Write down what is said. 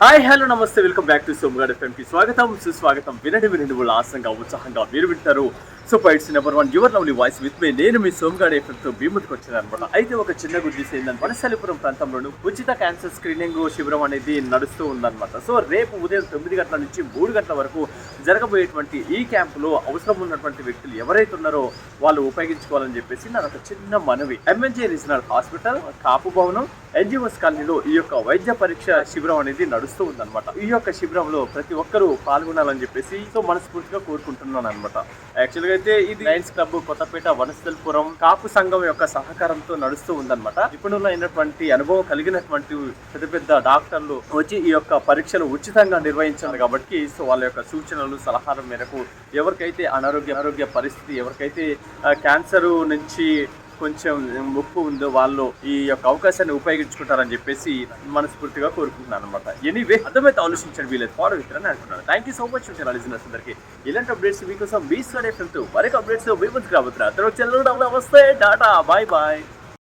Hi hello namaste welcome back to సోమగాడ్ ఎఫ్ఎంకి స్వాగతం సుస్వాగతం. వినండి ఉల్లాసంగా ఉత్సాహంగా మీరు వింటారు super hits number 1 your lovely voice with me. నేను మీ సోమగాడ్ ఎఫ్ఎంతో మీ ముందుకు వచ్చాను అనమాట. అయితే ఒక చిన్న గుడ్ న్యూస్ ఏంటంటే వనస్థలిపురం ప్రాంతంలోనూ ఉచిత క్యాన్సర్ స్క్రీనింగ్ శిబిరం అనేది నడుస్తూ ఉందన్నమాట. సో రేపు ఉదయం 9 గంటల నుంచి 3 గంటల వరకు జరగబోయేటువంటి ఈ క్యాంపులో అవసరం ఉన్నటువంటి వ్యక్తులు ఎవరైతే ఉన్నారో వాళ్ళు ఉపయోగించుకోవాలని చెప్పేసి నాకు ఒక చిన్న మనవి. ఎంఎన్జే రీజనల్ హాస్పిటల్, కాపు భవనం, ఎన్జిఓస్ కాలనీలో ఈ యొక్క వైద్య పరీక్ష శిబిరం అనేది నడుస్తూ ఉందన్నమాట. ఈ యొక్క శిబిరంలో ప్రతి ఒక్కరూ పాల్గొనాలని చెప్పేసి సో మనస్ఫూర్తిగా కోరుకుంటున్నాను అనమాట. యాక్చువల్గా అయితే ఇది లయన్స్ క్లబ్ కొత్తపేట వనస్థలిపురం కాపు సంఘం యొక్క సహకారంతో నడుస్తూ ఉందన్నమాట. నిపుణులు అయినటువంటి అనుభవం కలిగినటువంటి పెద్ద పెద్ద డాక్టర్లు వచ్చి ఈ యొక్క పరీక్షలు ఉచితంగా నిర్వహించారు కాబట్టి సో వాళ్ళ యొక్క సూచనలు సలహాల మేరకు ఎవరికైతే అనారోగ్య పరిస్థితి, ఎవరికైతే క్యాన్సర్ నుంచి కొంచెం ముప్పు ఉందో వాళ్ళు ఈ యొక్క అవకాశాన్ని ఉపయోగించుకుంటారని చెప్పేసి మనస్ఫూర్తిగా కోరుకుంటున్నాను అనమాట. ఎనీవే అర్థమైతే ఆలోచించండి, వీళ్ళకి ఫాలో అవుతారని అనుకున్నాను. Thank you so much listeners అందరికీ. ఇలాంటి అప్డేట్స్ మీకోసం మీ స్టడీ ఫ్రెండ్తో మరొక అప్డేట్స్ మీ ముందుకు రాబోతున్నా. తర్వాత నమస్తే, టాటా, బాయ్ బాయ్.